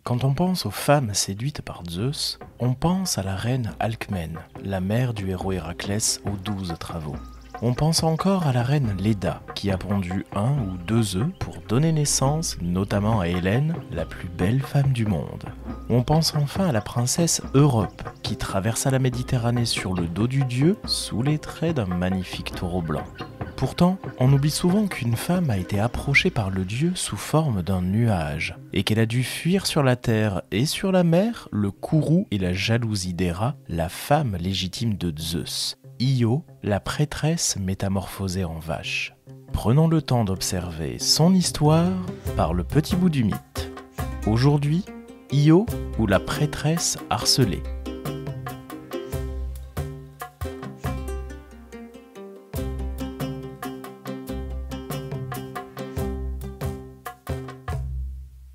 Quand on pense aux femmes séduites par Zeus, on pense à la reine Alcmène, la mère du héros Héraclès aux 12 travaux. On pense encore à la reine Léda, qui a pondu 1 ou 2 œufs pour donner naissance notamment à Hélène, la plus belle femme du monde. On pense enfin à la princesse Europe, qui traversa la Méditerranée sur le dos du dieu sous les traits d'un magnifique taureau blanc. Pourtant, on oublie souvent qu'une femme a été approchée par le dieu sous forme d'un nuage, et qu'elle a dû fuir sur la terre et sur la mer le courroux et la jalousie d'Héra, la femme légitime de Zeus. Io, la prêtresse métamorphosée en vache. Prenons le temps d'observer son histoire par le petit bout du mythe. Aujourd'hui, Io ou la prêtresse harcelée.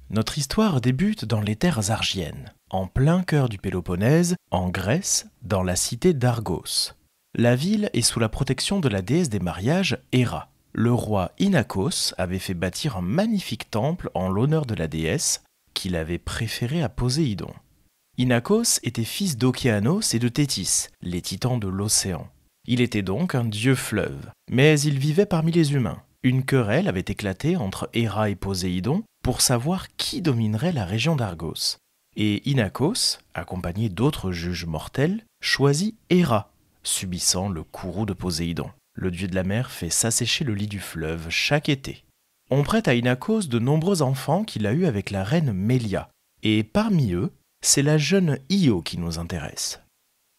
Notre histoire débute dans les terres argiennes, en plein cœur du Péloponnèse, en Grèce, dans la cité d'Argos. La ville est sous la protection de la déesse des mariages, Héra. Le roi Inachos avait fait bâtir un magnifique temple en l'honneur de la déesse, qu'il avait préféré à Poséidon. Inachos était fils d'Océanos et de Thétis, les titans de l'océan. Il était donc un dieu fleuve, mais il vivait parmi les humains. Une querelle avait éclaté entre Héra et Poséidon pour savoir qui dominerait la région d'Argos. Et Inachos, accompagné d'autres juges mortels, choisit Héra, subissant le courroux de Poséidon. Le dieu de la mer fait s'assécher le lit du fleuve chaque été. On prête à Inachos de nombreux enfants qu'il a eus avec la reine Mélia, et parmi eux, c'est la jeune Io qui nous intéresse.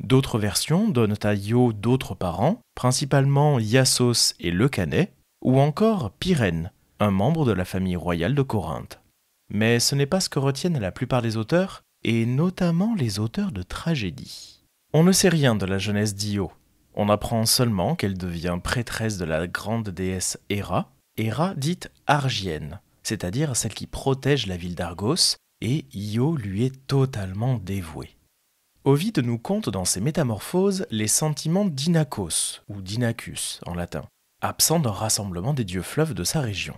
D'autres versions donnent à Io d'autres parents, principalement Iassos et Leucanée, ou encore Pyrène, un membre de la famille royale de Corinthe. Mais ce n'est pas ce que retiennent la plupart des auteurs, et notamment les auteurs de tragédies. On ne sait rien de la jeunesse d'Io. On apprend seulement qu'elle devient prêtresse de la grande déesse Héra, Héra dite argienne, c'est-à-dire celle qui protège la ville d'Argos, et Io lui est totalement dévouée. Ovide nous conte dans ses métamorphoses les sentiments d'Inachos, ou d'Inachus en latin, absent d'un rassemblement des dieux fleuves de sa région.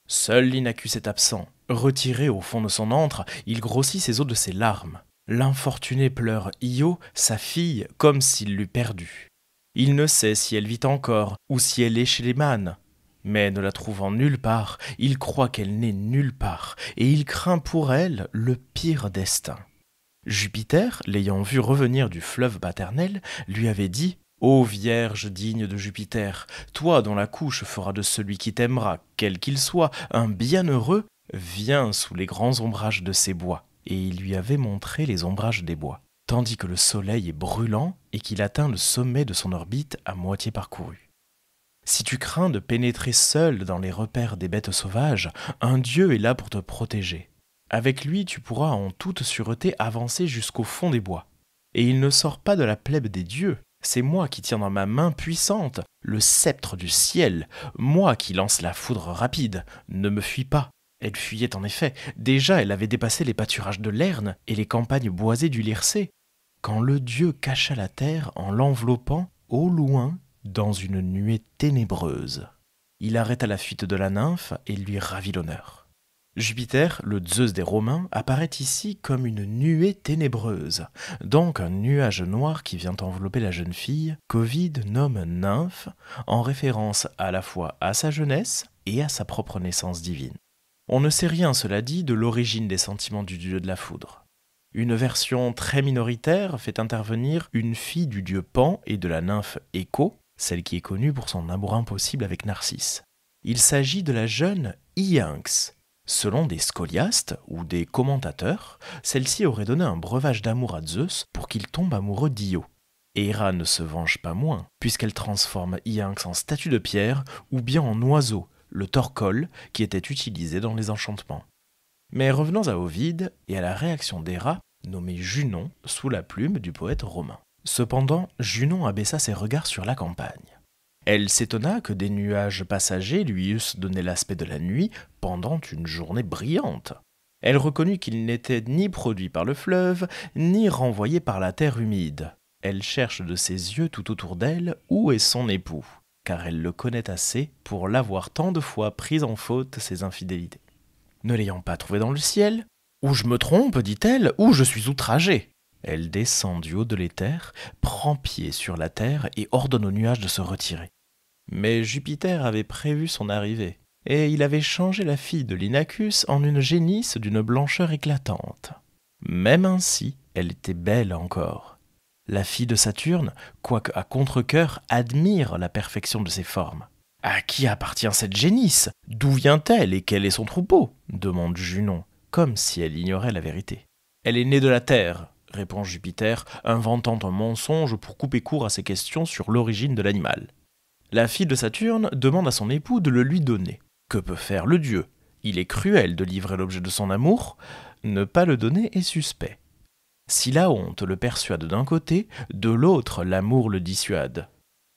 Seul l'Inachus est absent. Retiré au fond de son antre, il grossit ses os de ses larmes. L'infortuné pleure Io, sa fille, comme s'il l'eût perdue. Il ne sait si elle vit encore ou si elle est chez les mânes. Mais ne la trouvant nulle part, il croit qu'elle n'est nulle part, et il craint pour elle le pire destin. Jupiter, l'ayant vue revenir du fleuve paternel, lui avait dit « Ô Vierge digne de Jupiter, toi dont la couche fera de celui qui t'aimera, quel qu'il soit, un bienheureux, viens sous les grands ombrages de ces bois. » Et il lui avait montré les ombrages des bois, tandis que le soleil est brûlant et qu'il atteint le sommet de son orbite à moitié parcouru. Si tu crains de pénétrer seul dans les repères des bêtes sauvages, un dieu est là pour te protéger. Avec lui, tu pourras en toute sûreté avancer jusqu'au fond des bois. Et il ne sort pas de la plèbe des dieux. C'est moi qui tiens dans ma main puissante le sceptre du ciel, moi qui lance la foudre rapide. Ne me fuis pas. Elle fuyait en effet. Déjà, elle avait dépassé les pâturages de Lerne et les campagnes boisées du Lyrcée, quand le dieu cacha la terre en l'enveloppant, au loin, dans une nuée ténébreuse. Il arrêta la fuite de la nymphe et lui ravit l'honneur. Jupiter, le Zeus des Romains, apparaît ici comme une nuée ténébreuse, donc un nuage noir qui vient envelopper la jeune fille, qu'Ovide nomme nymphe, en référence à la fois à sa jeunesse et à sa propre naissance divine. On ne sait rien, cela dit, de l'origine des sentiments du dieu de la foudre. Une version très minoritaire fait intervenir une fille du dieu Pan et de la nymphe Écho, celle qui est connue pour son amour impossible avec Narcisse. Il s'agit de la jeune Iynx. Selon des scoliastes ou des commentateurs, celle-ci aurait donné un breuvage d'amour à Zeus pour qu'il tombe amoureux d'Io. Héra ne se venge pas moins, puisqu'elle transforme Iynx en statue de pierre ou bien en oiseau, le torcol qui était utilisé dans les enchantements. Mais revenons à Ovide et à la réaction d'Héra, nommée Junon, sous la plume du poète romain. Cependant, Junon abaissa ses regards sur la campagne. Elle s'étonna que des nuages passagers lui eussent donné l'aspect de la nuit pendant une journée brillante. Elle reconnut qu'ils n'étaient ni produits par le fleuve, ni renvoyés par la terre humide. Elle cherche de ses yeux tout autour d'elle où est son époux, car elle le connaît assez pour l'avoir tant de fois prise en faute ses infidélités. Ne l'ayant pas trouvé dans le ciel, Ou je me trompe, dit-elle, ou je suis outragée. Elle descend du haut de l'éther, prend pied sur la terre et ordonne aux nuages de se retirer. Mais Jupiter avait prévu son arrivée, et il avait changé la fille de l'Inachus en une génisse d'une blancheur éclatante. Même ainsi, elle était belle encore. La fille de Saturne, quoique à contre-cœur, admire la perfection de ses formes. « À qui appartient cette génisse? D'où vient-elle et quel est son troupeau ?» demande Junon, comme si elle ignorait la vérité. « Elle est née de la terre », répond Jupiter, inventant un mensonge pour couper court à ses questions sur l'origine de l'animal. La fille de Saturne demande à son époux de le lui donner. Que peut faire le dieu? Il est cruel de livrer l'objet de son amour, ne pas le donner est suspect. Si la honte le persuade d'un côté, de l'autre l'amour le dissuade.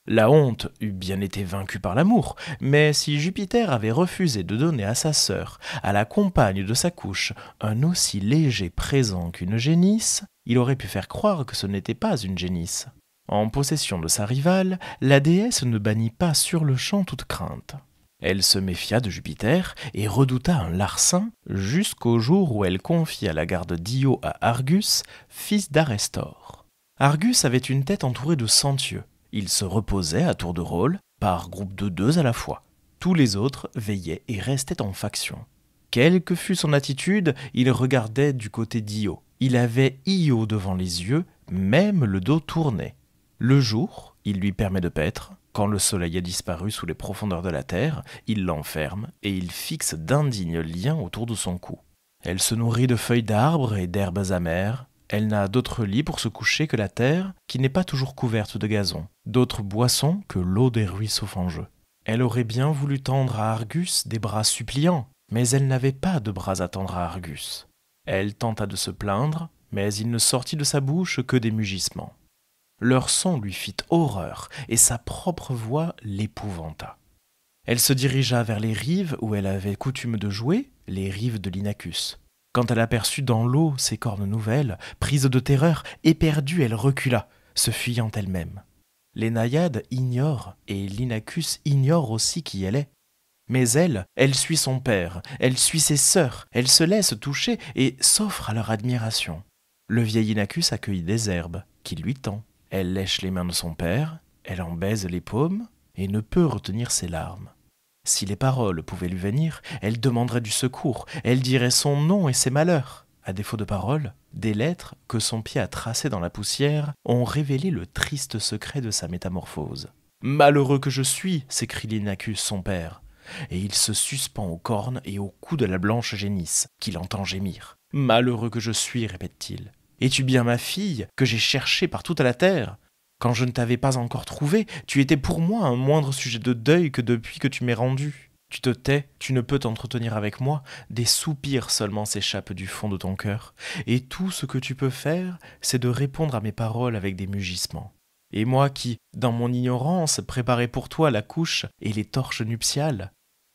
La honte eût bien été vaincue par l'amour, mais si Jupiter avait refusé de donner à sa sœur, à la compagne de sa couche, un aussi léger présent qu'une génisse, il aurait pu faire croire que ce n'était pas une génisse. En possession de sa rivale, la déesse ne bannit pas sur-le-champ toute crainte. Elle se méfia de Jupiter et redouta un larcin jusqu'au jour où elle confia la garde d'Io à Argus, fils d'Arestor. Argus avait une tête entourée de 100 yeux. Il se reposait à tour de rôle, par groupe de 2 à la fois. Tous les autres veillaient et restaient en faction. Quelle que fût son attitude, il regardait du côté d'Io. Il avait Io devant les yeux, même le dos tourné. Le jour, il lui permet de paître. Quand le soleil a disparu sous les profondeurs de la terre, il l'enferme et il fixe d'indignes liens autour de son cou. Elle se nourrit de feuilles d'arbres et d'herbes amères. Elle n'a d'autre lit pour se coucher que la terre, qui n'est pas toujours couverte de gazon, d'autres boissons que l'eau des ruisseaux fangeux. Elle aurait bien voulu tendre à Argus des bras suppliants, mais elle n'avait pas de bras à tendre à Argus. Elle tenta de se plaindre, mais il ne sortit de sa bouche que des mugissements. Leur son lui fit horreur, et sa propre voix l'épouvanta. Elle se dirigea vers les rives où elle avait coutume de jouer, les rives de l'Inachus. Quand elle aperçut dans l'eau ses cornes nouvelles, prise de terreur, éperdue, elle recula, se fuyant elle-même. Les naïades ignorent, et l'Inachus ignore aussi qui elle est. Mais elle suit son père, elle suit ses sœurs, elle se laisse toucher et s'offre à leur admiration. Le vieil Inachus accueille des herbes, qu'il lui tend. Elle lèche les mains de son père, elle en baise les paumes et ne peut retenir ses larmes. Si les paroles pouvaient lui venir, elle demanderait du secours, elle dirait son nom et ses malheurs. À défaut de paroles, des lettres que son pied a tracées dans la poussière ont révélé le triste secret de sa métamorphose. « Malheureux que je suis !» s'écrie l'Inachus, son père, et il se suspend aux cornes et au cou de la blanche génisse, qu'il entend gémir. « Malheureux que je suis !» répète-t-il. « Es-tu bien ma fille, que j'ai cherchée par toute la terre ? Quand je ne t'avais pas encore trouvée, tu étais pour moi un moindre sujet de deuil que depuis que tu m'es rendu. Tu te tais, tu ne peux t'entretenir avec moi, des soupirs seulement s'échappent du fond de ton cœur, et tout ce que tu peux faire, c'est de répondre à mes paroles avec des mugissements. Et moi qui, dans mon ignorance, préparais pour toi la couche et les torches nuptiales,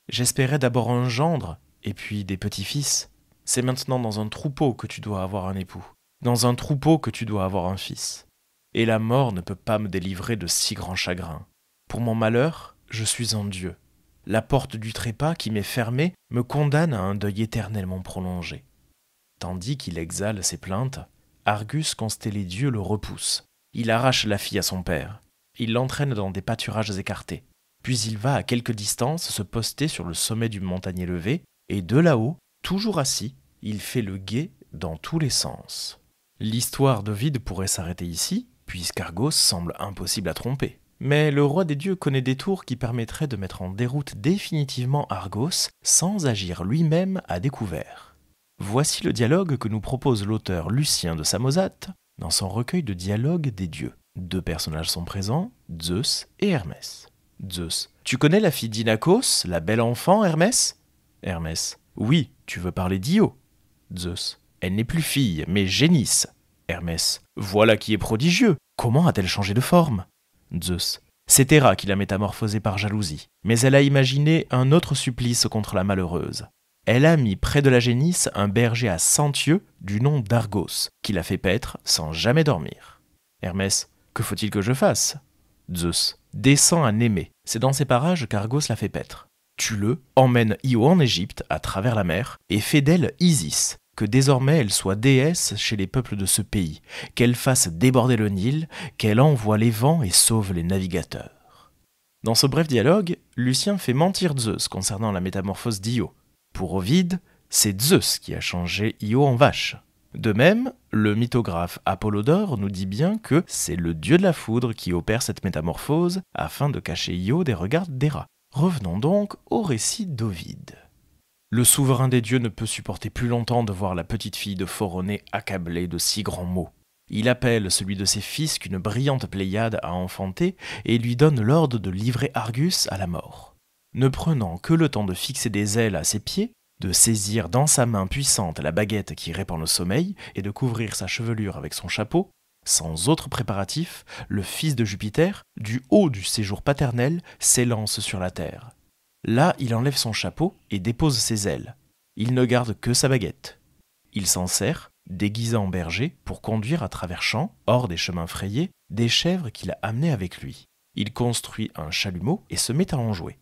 j'espérais d'abord un gendre, et puis des petits-fils. C'est maintenant dans un troupeau que tu dois avoir un époux. Dans un troupeau que tu dois avoir un fils. Et la mort ne peut pas me délivrer de si grands chagrins. Pour mon malheur, je suis un dieu. La porte du trépas qui m'est fermée me condamne à un deuil éternellement prolongé. » Tandis qu'il exhale ses plaintes, Argus, constellé dieu, le repousse. Il arrache la fille à son père. Il l'entraîne dans des pâturages écartés. Puis il va à quelque distance se poster sur le sommet du montagne élevé, et de là-haut, toujours assis, il fait le guet dans tous les sens. L'histoire d'Ovide pourrait s'arrêter ici, puisqu'Argos semble impossible à tromper. Mais le roi des dieux connaît des tours qui permettraient de mettre en déroute définitivement Argos sans agir lui-même à découvert. Voici le dialogue que nous propose l'auteur Lucien de Samosate dans son recueil de dialogues des dieux. 2 personnages sont présents, Zeus et Hermès. Zeus. Tu connais la fille d'Inachos, la belle enfant, Hermès ? Hermès. Oui, tu veux parler d'Io. Zeus. Elle n'est plus fille, mais génisse. Hermès. Voilà qui est prodigieux. Comment a-t-elle changé de forme ? Zeus. C'est Héra qui l'a métamorphosée par jalousie, mais elle a imaginé un autre supplice contre la malheureuse. Elle a mis près de la génisse un berger à 100 yeux du nom d'Argos, qui l'a fait paître sans jamais dormir. Hermès. Que faut-il que je fasse ? Zeus. Descends à Némée. C'est dans ces parages qu'Argos l'a fait paître. Tue-le, emmène Io en Égypte à travers la mer et fais d'elle Isis, que désormais elle soit déesse chez les peuples de ce pays, qu'elle fasse déborder le Nil, qu'elle envoie les vents et sauve les navigateurs. Dans ce bref dialogue, Lucien fait mentir Zeus concernant la métamorphose d'Io. Pour Ovide, c'est Zeus qui a changé Io en vache. De même, le mythographe Apollodore nous dit bien que c'est le dieu de la foudre qui opère cette métamorphose afin de cacher Io des regards d'Héra. Revenons donc au récit d'Ovide. Le souverain des dieux ne peut supporter plus longtemps de voir la petite fille de Phoronée accablée de si grands maux. Il appelle celui de ses fils qu'une brillante Pléiade a enfanté et lui donne l'ordre de livrer Argus à la mort. Ne prenant que le temps de fixer des ailes à ses pieds, de saisir dans sa main puissante la baguette qui répand le sommeil et de couvrir sa chevelure avec son chapeau, sans autre préparatif, le fils de Jupiter, du haut du séjour paternel, s'élance sur la terre. Là, il enlève son chapeau et dépose ses ailes. Il ne garde que sa baguette. Il s'en sert, déguisé en berger, pour conduire à travers champs, hors des chemins frayés, des chèvres qu'il a amenées avec lui. Il construit un chalumeau et se met à en jouer.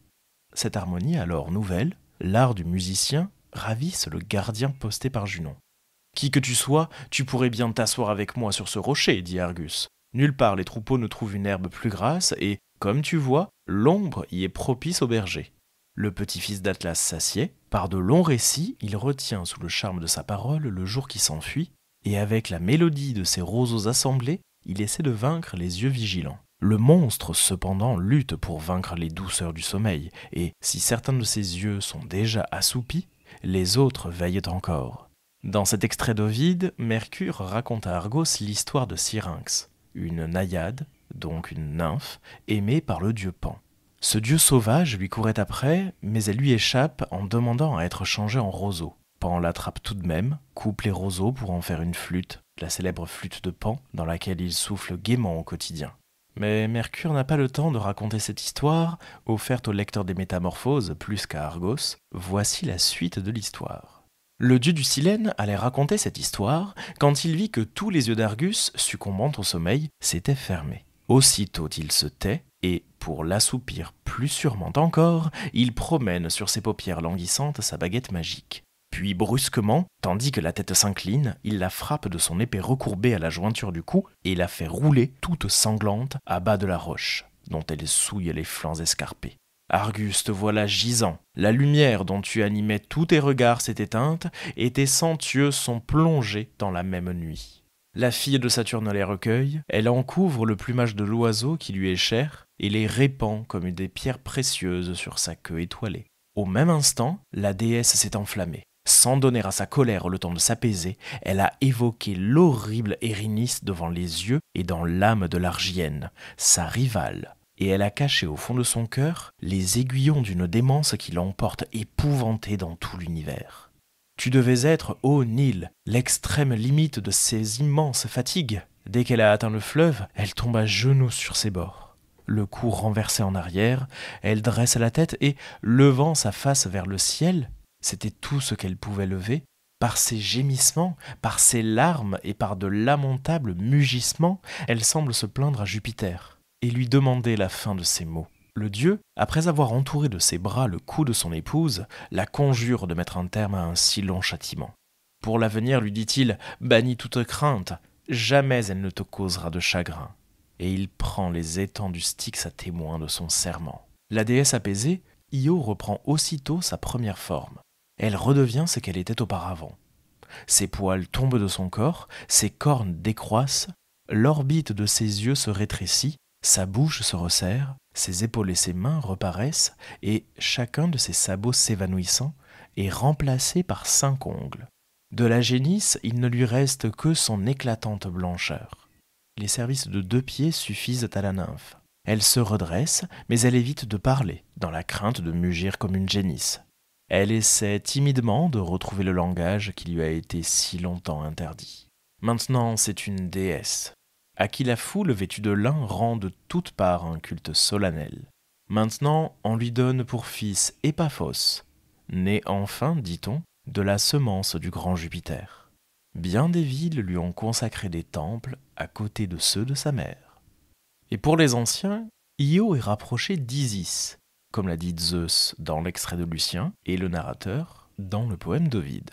Cette harmonie alors nouvelle, l'art du musicien, ravisse le gardien posté par Junon. « Qui que tu sois, tu pourrais bien t'asseoir avec moi sur ce rocher, dit Argus. Nulle part les troupeaux ne trouvent une herbe plus grasse et, comme tu vois, l'ombre y est propice au berger. » Le petit-fils d'Atlas s'assied, par de longs récits, il retient sous le charme de sa parole le jour qui s'enfuit, et avec la mélodie de ses roseaux assemblés, il essaie de vaincre les yeux vigilants. Le monstre, cependant, lutte pour vaincre les douceurs du sommeil, et si certains de ses yeux sont déjà assoupis, les autres veillent encore. Dans cet extrait d'Ovide, Mercure raconte à Argos l'histoire de Syrinx, une naïade, donc une nymphe, aimée par le dieu Pan. Ce dieu sauvage lui courait après, mais elle lui échappe en demandant à être changée en roseau. Pan l'attrape tout de même, coupe les roseaux pour en faire une flûte, la célèbre flûte de Pan, dans laquelle il souffle gaiement au quotidien. Mais Mercure n'a pas le temps de raconter cette histoire, offerte au lecteur des Métamorphoses plus qu'à Argos. Voici la suite de l'histoire. Le dieu du Silène allait raconter cette histoire quand il vit que tous les yeux d'Argus, succombant au sommeil, s'étaient fermés. Aussitôt il se tait et, pour l'assoupir plus sûrement encore, il promène sur ses paupières languissantes sa baguette magique. Puis brusquement, tandis que la tête s'incline, il la frappe de son épée recourbée à la jointure du cou et la fait rouler toute sanglante à bas de la roche, dont elle souille les flancs escarpés. Argus, te voilà gisant. La lumière dont tu animais tous tes regards s'est éteinte et tes cent yeux sont plongés dans la même nuit. La fille de Saturne les recueille, elle en couvre le plumage de l'oiseau qui lui est cher et les répand comme des pierres précieuses sur sa queue étoilée. Au même instant, la déesse s'est enflammée. Sans donner à sa colère le temps de s'apaiser, elle a évoqué l'horrible Érinis devant les yeux et dans l'âme de l'Argienne, sa rivale, et elle a caché au fond de son cœur les aiguillons d'une démence qui l'emporte épouvantée dans tout l'univers. Tu devais être, ô Nil, l'extrême limite de ses immenses fatigues. Dès qu'elle a atteint le fleuve, elle tombe à genoux sur ses bords. Le cou renversé en arrière, elle dresse la tête et, levant sa face vers le ciel, c'était tout ce qu'elle pouvait lever. Par ses gémissements, par ses larmes et par de lamentables mugissements, elle semble se plaindre à Jupiter et lui demander la fin de ses maux. Le dieu, après avoir entouré de ses bras le cou de son épouse, la conjure de mettre un terme à un si long châtiment. Pour l'avenir, lui dit-il, bannis toute crainte, jamais elle ne te causera de chagrin. Et il prend les étangs du Styx à témoin de son serment. La déesse apaisée, Io reprend aussitôt sa première forme. Elle redevient ce qu'elle était auparavant. Ses poils tombent de son corps, ses cornes décroissent, l'orbite de ses yeux se rétrécit, sa bouche se resserre, ses épaules et ses mains reparaissent, et chacun de ses sabots s'évanouissant est remplacé par 5 ongles. De la génisse, il ne lui reste que son éclatante blancheur. Les services de 2 pieds suffisent à la nymphe. Elle se redresse, mais elle évite de parler, dans la crainte de mugir comme une génisse. Elle essaie timidement de retrouver le langage qui lui a été si longtemps interdit. Maintenant, c'est une déesse, à qui la foule vêtue de lin rend de toutes parts un culte solennel. Maintenant, on lui donne pour fils Épaphos, né enfin, dit-on, de la semence du grand Jupiter. Bien des villes lui ont consacré des temples à côté de ceux de sa mère. Et pour les anciens, Io est rapproché d'Isis, comme l'a dit Zeus dans l'extrait de Lucien et le narrateur dans le poème d'Ovide.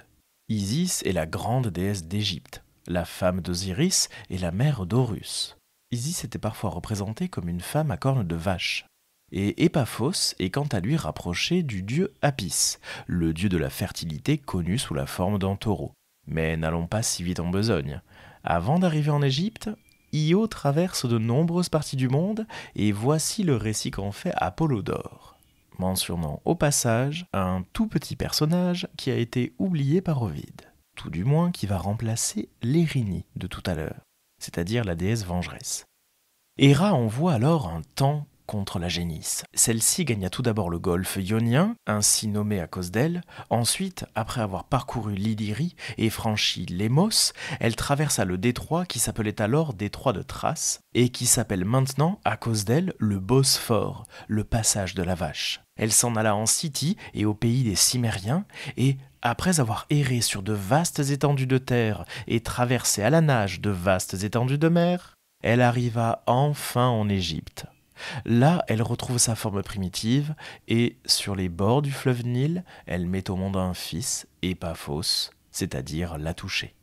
Isis est la grande déesse d'Égypte, la femme d'Osiris et la mère d'Horus. Isis était parfois représentée comme une femme à cornes de vache. Et Épaphos est quant à lui rapproché du dieu Apis, le dieu de la fertilité connu sous la forme d'un taureau. Mais n'allons pas si vite en besogne. Avant d'arriver en Égypte, Io traverse de nombreuses parties du monde et voici le récit qu'en fait Apollodore, mentionnant au passage un tout petit personnage qui a été oublié par Ovide, tout du moins qui va remplacer l'Érynie de tout à l'heure, c'est-à-dire la déesse vengeresse. Héra envoie alors un temps contre la génisse. Celle-ci gagna tout d'abord le golfe ionien, ainsi nommé à cause d'elle. Ensuite, après avoir parcouru l'Illyrie et franchi l'Émos, elle traversa le détroit qui s'appelait alors détroit de Thrace et qui s'appelle maintenant, à cause d'elle, le Bosphore, le passage de la vache. Elle s'en alla en Scythie et au pays des Cimmériens et, après avoir erré sur de vastes étendues de terre et traversé à la nage de vastes étendues de mer, elle arriva enfin en Égypte. Là, elle retrouve sa forme primitive et, sur les bords du fleuve Nil, elle met au monde un fils, Épaphos, c'est-à-dire la touchée.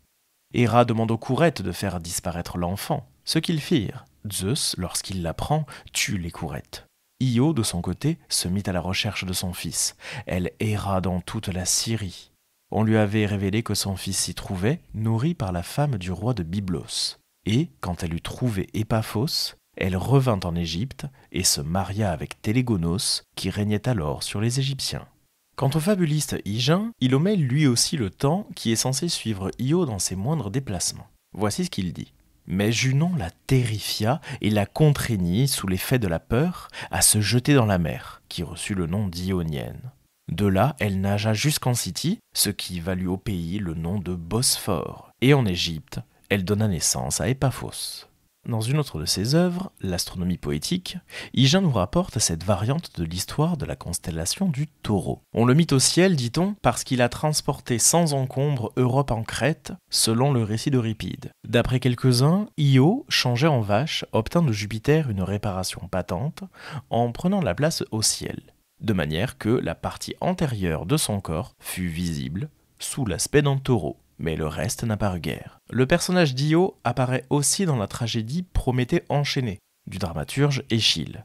Héra demande aux courettes de faire disparaître l'enfant, ce qu'ils firent. Zeus, lorsqu'il l'apprend, tue les courettes. Io, de son côté, se mit à la recherche de son fils. Elle erra dans toute la Syrie. On lui avait révélé que son fils s'y trouvait, nourri par la femme du roi de Byblos. Et, quand elle eut trouvé Épaphos, elle revint en Égypte et se maria avec Télégonos, qui régnait alors sur les Égyptiens. Quant au fabuliste Hygin, il omet lui aussi le temps qui est censé suivre Io dans ses moindres déplacements. Voici ce qu'il dit. Mais Junon la terrifia et la contraignit, sous l'effet de la peur, à se jeter dans la mer, qui reçut le nom d'Ionienne. De là, elle nagea jusqu'en Scythie, ce qui valut au pays le nom de Bosphore. Et en Égypte, elle donna naissance à Épaphos. Dans une autre de ses œuvres, l'astronomie poétique, Hygin nous rapporte cette variante de l'histoire de la constellation du Taureau. On le mit au ciel, dit-on, parce qu'il a transporté sans encombre Europe en Crète, selon le récit d'Euripide. D'après quelques-uns, Io, changé en vache, obtint de Jupiter une réparation patente en prenant la place au ciel, de manière que la partie antérieure de son corps fut visible sous l'aspect d'un taureau. Mais le reste n'apparut guère. Le personnage d'Io apparaît aussi dans la tragédie Prométhée enchaîné, du dramaturge Échille.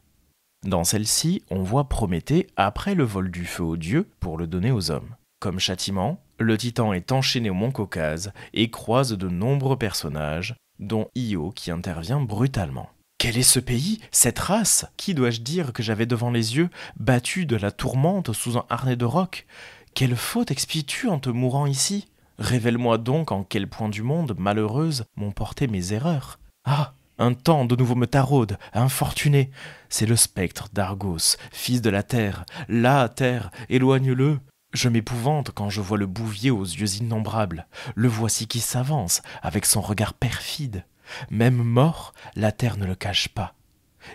Dans celle-ci, on voit Prométhée après le vol du feu aux dieux pour le donner aux hommes. Comme châtiment, le Titan est enchaîné au mont Caucase et croise de nombreux personnages, dont Io qui intervient brutalement. Quel est ce pays, cette race? Qui dois-je dire que j'avais devant les yeux, battu de la tourmente sous un harnais de roc? Quelle faute expies-tu en te mourant ici? Révèle-moi donc en quel point du monde, malheureuse, m'ont porté mes erreurs. Ah, un temps de nouveau me taraude, infortuné. C'est le spectre d'Argos, fils de la terre. Là, terre, éloigne-le. Je m'épouvante quand je vois le bouvier aux yeux innombrables. Le voici qui s'avance, avec son regard perfide. Même mort, la terre ne le cache pas.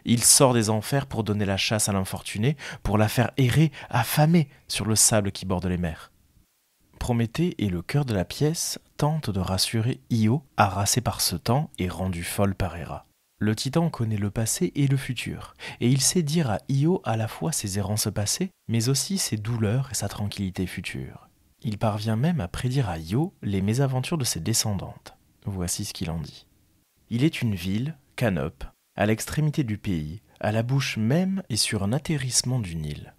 Il sort des enfers pour donner la chasse à l'infortuné, pour la faire errer, affamée, sur le sable qui borde les mers. Prométhée et le cœur de la pièce tentent de rassurer Io, harassée par ce temps et rendue folle par Héra. Le Titan connaît le passé et le futur, et il sait dire à Io à la fois ses errances passées, mais aussi ses douleurs et sa tranquillité future. Il parvient même à prédire à Io les mésaventures de ses descendantes. Voici ce qu'il en dit. Il est une ville, Canope, à l'extrémité du pays, à la bouche même et sur un atterrissement du Nil.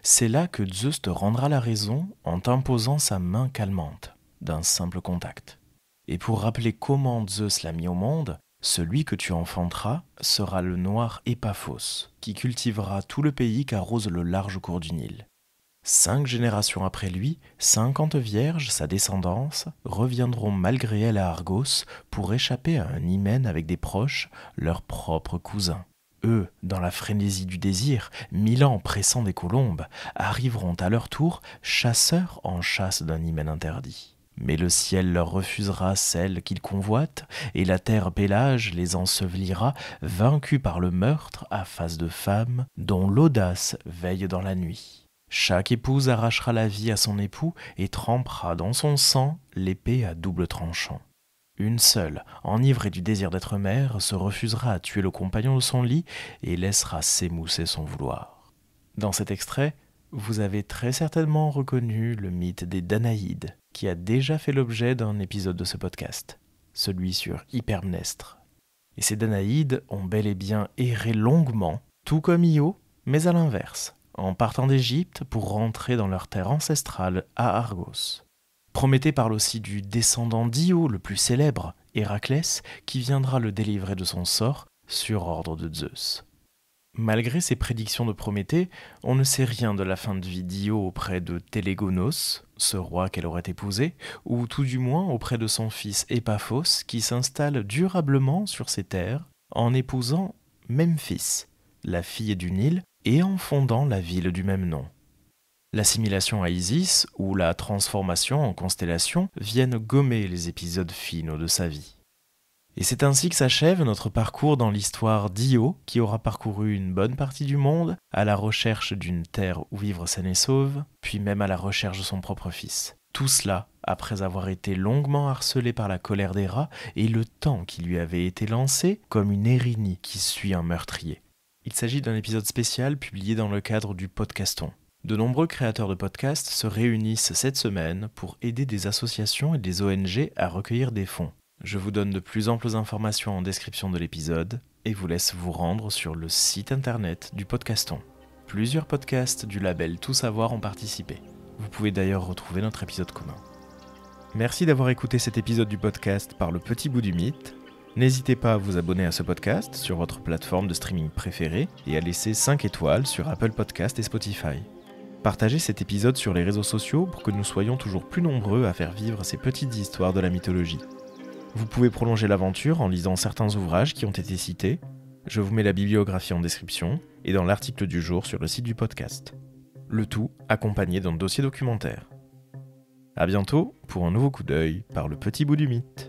C'est là que Zeus te rendra la raison en t'imposant sa main calmante, d'un simple contact. Et pour rappeler comment Zeus l'a mis au monde, celui que tu enfanteras sera le noir Épaphos, qui cultivera tout le pays qu'arrose le large cours du Nil. 5 générations après lui, 50 vierges, sa descendance, reviendront malgré elle à Argos pour échapper à un hymen avec des proches, leurs propres cousins. Eux, dans la frénésie du désir, 1000 ans pressant des colombes, arriveront à leur tour chasseurs en chasse d'un hymen interdit. Mais le ciel leur refusera celles qu'ils convoitent, et la terre Pélage les ensevelira, vaincus par le meurtre à face de femmes, dont l'audace veille dans la nuit. Chaque épouse arrachera la vie à son époux et trempera dans son sang l'épée à double tranchant. Une seule, enivrée du désir d'être mère, se refusera à tuer le compagnon de son lit et laissera s'émousser son vouloir. Dans cet extrait, vous avez très certainement reconnu le mythe des Danaïdes, qui a déjà fait l'objet d'un épisode de ce podcast, celui sur Hypermnestre. Et ces Danaïdes ont bel et bien erré longuement, tout comme Io, mais à l'inverse, en partant d'Égypte pour rentrer dans leur terre ancestrale à Argos. Prométhée parle aussi du descendant d'Io le plus célèbre, Héraclès, qui viendra le délivrer de son sort sur ordre de Zeus. Malgré ces prédictions de Prométhée, on ne sait rien de la fin de vie d'Io auprès de Télégonos, ce roi qu'elle aurait épousé, ou tout du moins auprès de son fils Épaphos, qui s'installe durablement sur ses terres en épousant Memphis, la fille du Nil, et en fondant la ville du même nom. L'assimilation à Isis ou la transformation en constellation viennent gommer les épisodes finaux de sa vie. Et c'est ainsi que s'achève notre parcours dans l'histoire d'Io, qui aura parcouru une bonne partie du monde, à la recherche d'une terre où vivre saine et sauve, puis même à la recherche de son propre fils. Tout cela après avoir été longuement harcelé par la colère des rats et le temps qui lui avait été lancé comme une érignie qui suit un meurtrier. Il s'agit d'un épisode spécial publié dans le cadre du Podcaston. De nombreux créateurs de podcasts se réunissent cette semaine pour aider des associations et des ONG à recueillir des fonds. Je vous donne de plus amples informations en description de l'épisode et vous laisse vous rendre sur le site internet du Podcaston. Plusieurs podcasts du label Tout Savoir ont participé. Vous pouvez d'ailleurs retrouver notre épisode commun. Merci d'avoir écouté cet épisode du podcast par le petit bout du mythe. N'hésitez pas à vous abonner à ce podcast sur votre plateforme de streaming préférée et à laisser 5 étoiles sur Apple Podcasts et Spotify. Partagez cet épisode sur les réseaux sociaux pour que nous soyons toujours plus nombreux à faire vivre ces petites histoires de la mythologie. Vous pouvez prolonger l'aventure en lisant certains ouvrages qui ont été cités. Je vous mets la bibliographie en description et dans l'article du jour sur le site du podcast. Le tout accompagné d'un dossier documentaire. À bientôt pour un nouveau coup d'œil par le petit bout du mythe.